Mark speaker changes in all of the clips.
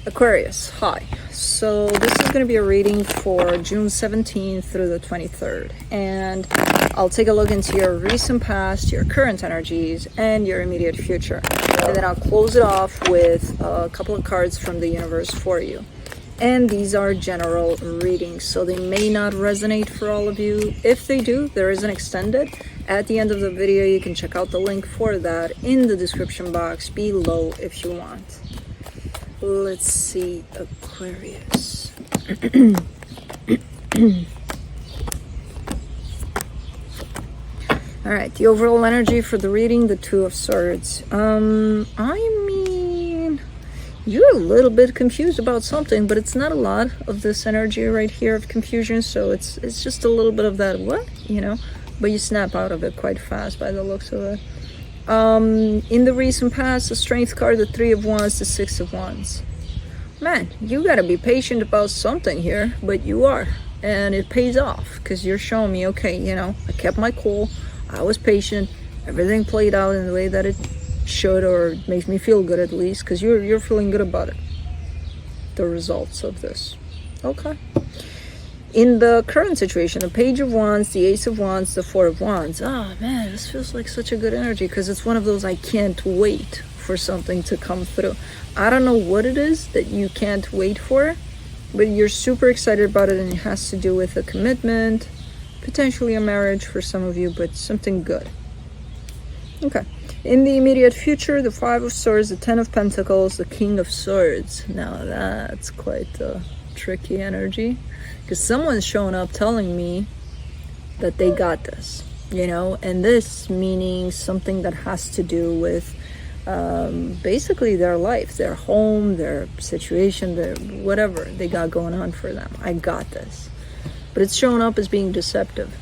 Speaker 1: Aquarius, hi. So this is going to be a reading for June 17th through the 23rd. And I'll take a look into your recent past, your current energies, and your immediate future. And then I'll close it off with a couple of cards from the universe for you. And these are general readings, so they may not resonate for all of you. If they do, there is an extended. At the end of the video, you can check out the link for that in the description box below if you want. Let's see, Aquarius. All right, the overall energy for the reading, the Two of Swords. I mean, you're a little bit confused about something, but it's not a lot of this energy right here of confusion. So it's just a little bit of that, what, you know, but you snap out of it quite fast by the looks of it. In the recent past, the Strength card, the Three of Wands, the Six of Wands. Man, you gotta be patient about something here, but you are, and it pays off because you're showing me, okay, you know, I kept my cool, I was patient, everything played out in the way that it should, or makes me feel good at least, because you're feeling good about it, the results of this. Okay. In the current situation, the Page of Wands, the Ace of Wands, the Four of Wands. Oh man, this feels like such a good energy because it's one of those I can't wait for something to come through. I don't know what it is that you can't wait for, but you're super excited about it, and it has to do with a commitment, potentially a marriage for some of you, but something good. Okay. In the immediate future, the Five of Swords, the Ten of Pentacles, the King of Swords. Now that's quite a tricky energy, because someone's showing up telling me that they got this, you know, and this meaning something that has to do with basically their life, their home, their situation, their whatever they got going on for them. I got this, but it's showing up as being deceptive.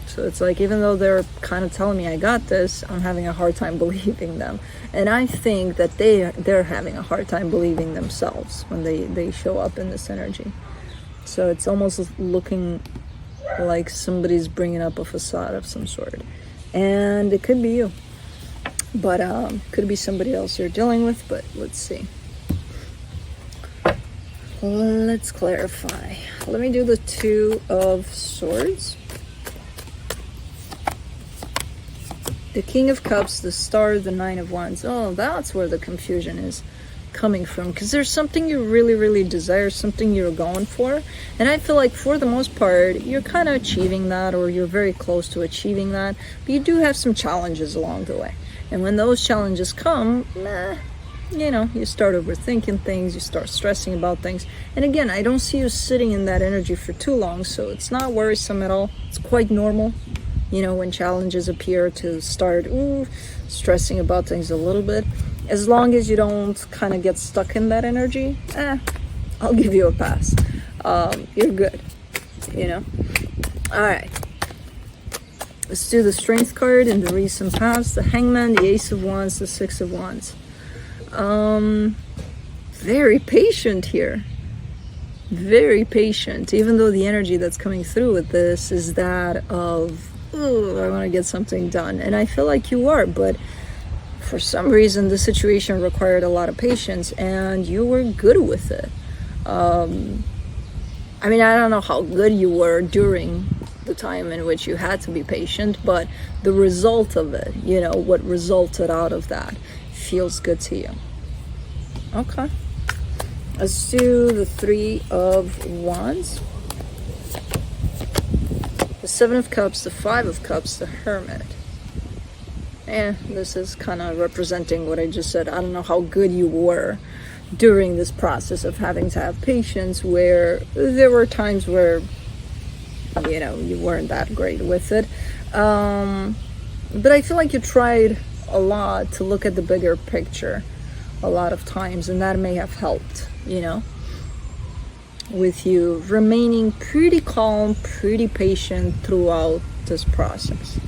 Speaker 1: So it's like, even though they're kind of telling me I got this, I'm having a hard time believing them. And I think that they're having a hard time believing themselves when they show up in this energy. So it's almost looking like somebody's bringing up a facade of some sort. And it could be you. But could be somebody else you're dealing with, but let's see. Let's clarify. Let me do the Two of Swords. The King of Cups, the Star, the Nine of Wands. Oh, that's where the confusion is coming from, because there's something you really, really desire, something you're going for, and I feel like for the most part you're kind of achieving that, or you're very close to achieving that, but you do have some challenges along the way. And when those challenges come, you know, you start overthinking things, you start stressing about things. And again, I don't see you sitting in that energy for too long, so it's not worrisome at all. It's quite normal, you know, when challenges appear, to start stressing about things a little bit. As long as you don't kind of get stuck in that energy, I'll give you a pass. You're good, you know. All right. Let's do the Strength card in the recent past, the Hangman, the Ace of Wands, the Six of Wands. Very patient here. Very patient, even though the energy that's coming through with this is that of, oh, I want to get something done. And I feel like you are, but for some reason the situation required a lot of patience, and you were good with it. I mean, I don't know how good you were during the time in which you had to be patient, but the result of it, you know, what resulted out of that feels good to you. Okay. Let's do the Three of Wands, the Seven of Cups, the Five of Cups, the Hermit. This is kind of representing what I just said. I don't know how good you were during this process of having to have patience, where there were times where, you know, you weren't that great with it. But I feel like you tried a lot to look at the bigger picture a lot of times, and that may have helped, you know, with you remaining pretty calm, pretty patient throughout this process.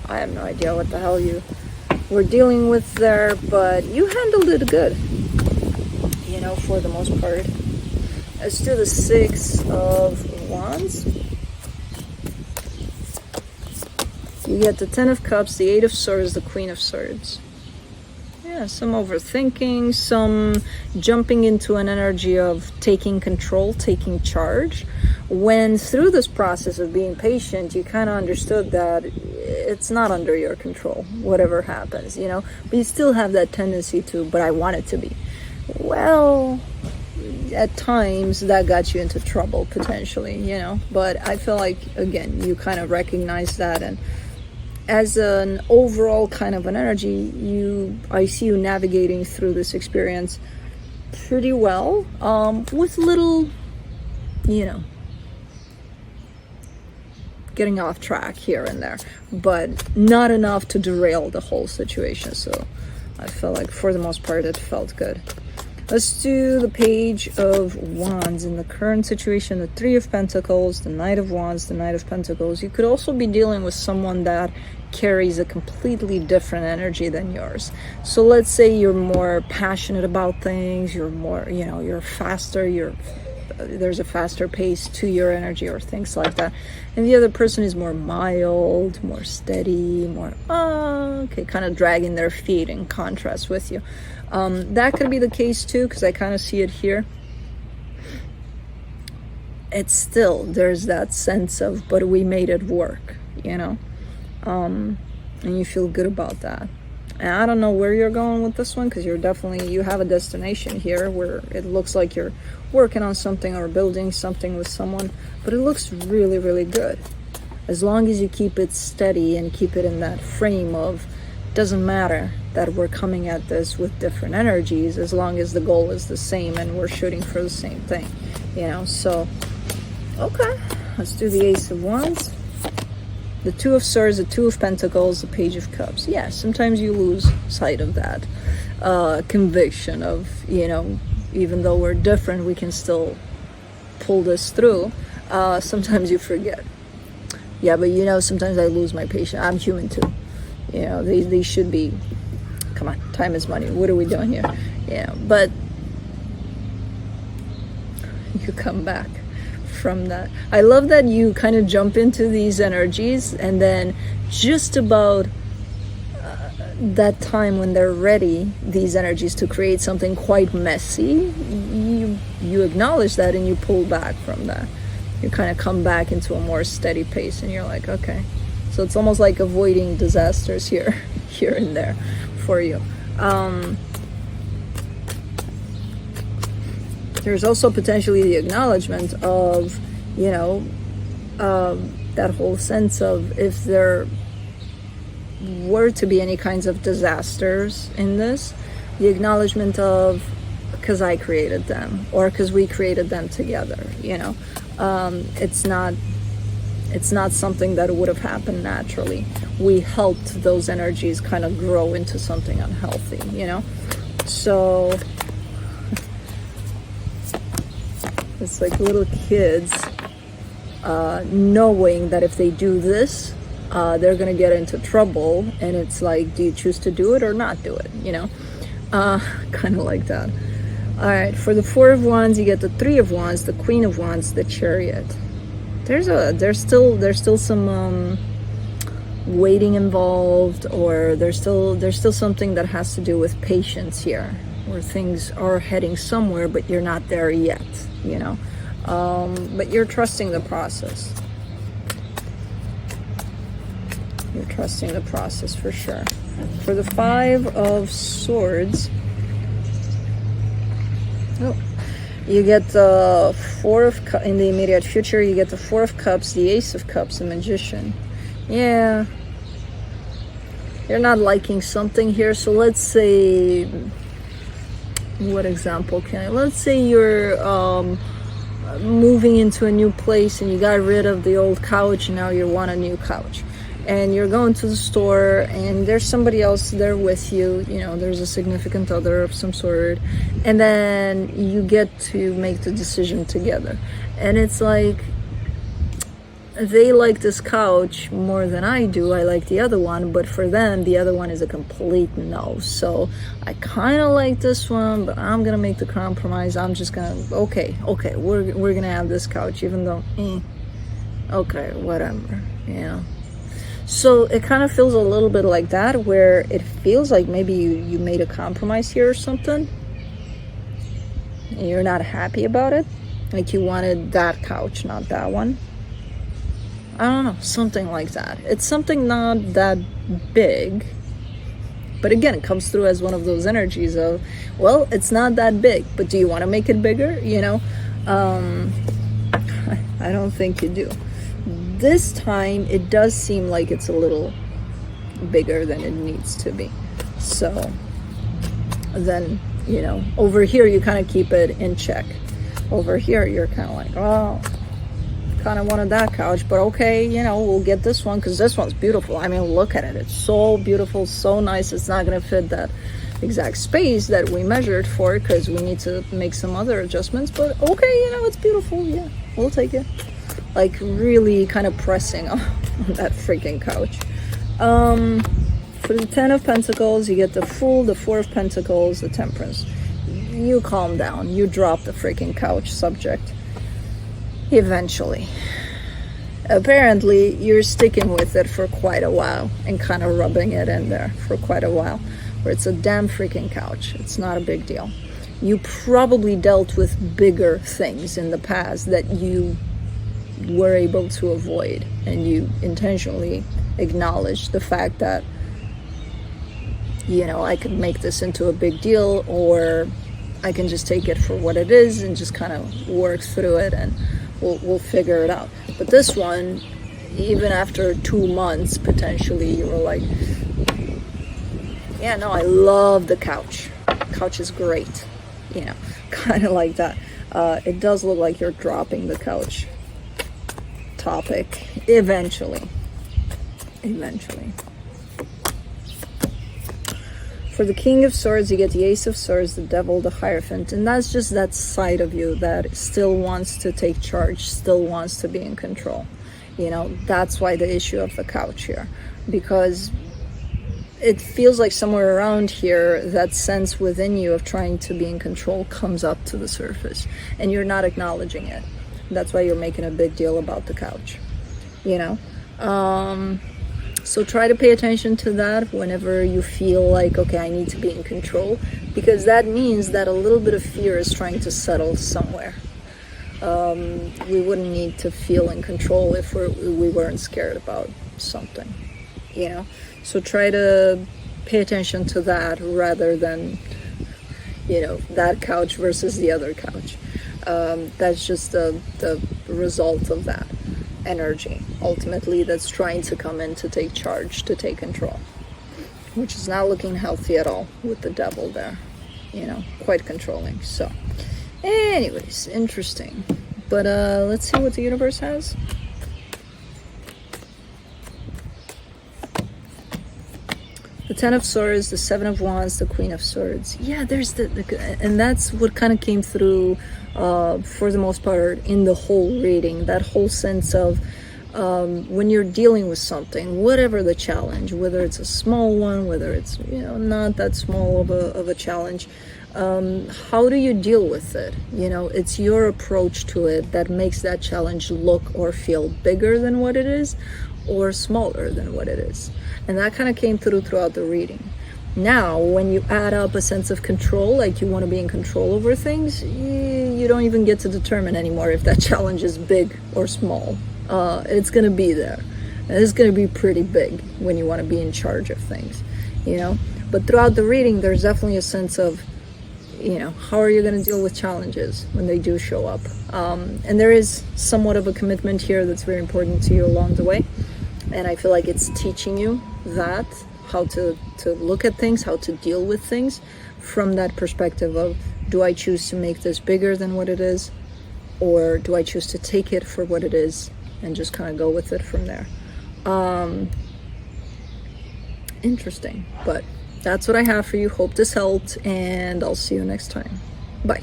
Speaker 1: I have no idea what the hell you were dealing with there, but you handled it good, you know, for the most part. Let's do the Six of Wands. You get the Ten of Cups, the Eight of Swords, the Queen of Swords. Yeah, some overthinking, some jumping into an energy of taking control, taking charge. When through this process of being patient, you kind of understood that it's not under your control, whatever happens, you know, but you still have that tendency to, but I want it to be. Well, at times that got you into trouble potentially, you know, but I feel like, again, you kind of recognize that, and as an overall kind of an energy, I see you navigating through this experience pretty well, with little, you know, getting off track here and there, but not enough to derail the whole situation. So I felt like for the most part it felt good. Let's do the Page of Wands. In the current situation, the Three of Pentacles, the Knight of Wands, the Knight of Pentacles. You could also be dealing with someone that carries a completely different energy than yours. So let's say you're more passionate about things, you're more, you know, you're faster, there's a faster pace to your energy or things like that. And the other person is more mild, more steady, more, okay, kind of dragging their feet in contrast with you. That could be the case too, because I kind of see it here. It's still, there's that sense of, but we made it work, you know, and you feel good about that. And I don't know where you're going with this one, because you have a destination here where it looks like you're working on something or building something with someone, but it looks really, really good. As long as you keep it steady and keep it in that frame of, doesn't matter that we're coming at this with different energies, as long as the goal is the same and we're shooting for the same thing, you know. So, okay, let's do the Ace of Wands, the Two of Swords, the Two of Pentacles, the Page of Cups. Yeah, sometimes you lose sight of that conviction of, you know, even though we're different, we can still pull this through. Sometimes you forget. Yeah, but you know, sometimes I lose my patience. I'm human too. You know, they should be, come on, time is money. What are we doing here? Yeah, but you come back from that. I love that you kind of jump into these energies, and then just about that time when they're ready, these energies, to create something quite messy, you acknowledge that and you pull back from that. You kind of come back into a more steady pace, and you're like, okay. So it's almost like avoiding disasters here and there for you. There's also potentially the acknowledgement of, you know, that whole sense of, if there were to be any kinds of disasters in this, the acknowledgement of, because I created them, or because we created them together, you know. It's not something that would have happened naturally. We helped those energies kind of grow into something unhealthy, you know. So it's like little kids knowing that if they do this, they're gonna get into trouble, and it's like, do you choose to do it or not do it, you know? Kind of like that. All right, for the Four of Wands, you get the Three of Wands, the Queen of Wands, the Chariot. There's still some waiting involved, or there's still something that has to do with patience here, where things are heading somewhere, but you're not there yet, you know. But you're trusting the process. You're trusting the process for sure. For the Five of Swords, you get the Four of Cups. In the immediate future, you get the Four of Cups, the Ace of Cups, the Magician. Yeah, you're not liking something here. So let's say, what example can I? Let's say you're moving into a new place, and you got rid of the old couch, and now you want a new couch. And you're going to the store, and there's somebody else there with you, you know, there's a significant other of some sort, and then you get to make the decision together. And it's like, they like this couch more than I do. I like the other one, but for them, the other one is a complete no. So I kind of like this one, but I'm gonna make the compromise. I'm just gonna, okay, we're gonna have this couch, even though, okay, whatever, you know. So it kind of feels a little bit like that, where it feels like maybe you made a compromise here or something, and you're not happy about it. Like you wanted that couch, not that one. I don't know, something like that. It's something not that big, but again, it comes through as one of those energies of, well, it's not that big, but do you want to make it bigger? You know, I don't think you do. This time, it does seem like it's a little bigger than it needs to be. So then, you know, over here, you kind of keep it in check. Over here, you're kind of like, oh, kind of wanted that couch, but okay, you know, we'll get this one because this one's beautiful. I mean, look at it. It's so beautiful, so nice. It's not going to fit that exact space that we measured for because we need to make some other adjustments, but okay, you know, it's beautiful. Yeah, we'll take it. Like really kind of pressing on that freaking couch. For the 10 of Pentacles, you get the Fool, the 4 of Pentacles, the Temperance. You calm down. You drop the freaking couch subject. Eventually. Apparently, you're sticking with it for quite a while and kind of rubbing it in there for quite a while. Where it's a damn freaking couch. It's not a big deal. You probably dealt with bigger things in the past that you were able to avoid, and you intentionally acknowledge the fact that, you know, I could make this into a big deal, or I can just take it for what it is and just kind of work through it, and we'll figure it out. But this one, even after 2 months potentially, you were like, yeah, no, I love the couch. Couch is great, you know, kind of like that. It does look like you're dropping the couch topic eventually. For the King of Swords, you get the Ace of Swords, the Devil, the Hierophant, and that's just that side of you that still wants to take charge, still wants to be in control. You know, that's why the issue of the couch here, because it feels like somewhere around here that sense within you of trying to be in control comes up to the surface, and you're not acknowledging it. That's why you're making a big deal about the couch, you know. So try to pay attention to that whenever you feel like, okay, I need to be in control, because that means that a little bit of fear is trying to settle somewhere. We wouldn't need to feel in control if we weren't scared about something, you know. So try to pay attention to that rather than, you know, that couch versus the other couch. That's just the result of that energy, ultimately, that's trying to come in to take charge, to take control, which is not looking healthy at all with the Devil there, you know, quite controlling. So anyways, interesting. But let's see what the universe has. The 10 of Swords, the 7 of Wands, the Queen of Swords. Yeah, there's and that's what kind of came through for the most part in the whole reading. That whole sense of when you're dealing with something, whatever the challenge, whether it's a small one, whether it's, you know, not that small of a challenge, how do you deal with it? You know, it's your approach to it that makes that challenge look or feel bigger than what it is, or smaller than what it is. And that kind of came throughout the reading. Now, when you add up a sense of control, like you want to be in control over things, you don't even get to determine anymore if that challenge is big or small. It's going to be there. And it's going to be pretty big when you want to be in charge of things, you know. But throughout the reading, there's definitely a sense of, you know, how are you going to deal with challenges when they do show up? And there is somewhat of a commitment here that's very important to you along the way. And I feel like it's teaching you that, how to look at things, how to deal with things from that perspective of, do I choose to make this bigger than what it is? Or do I choose to take it for what it is and just kind of go with it from there? Interesting. But that's what I have for you. Hope this helped, and I'll see you next time. Bye.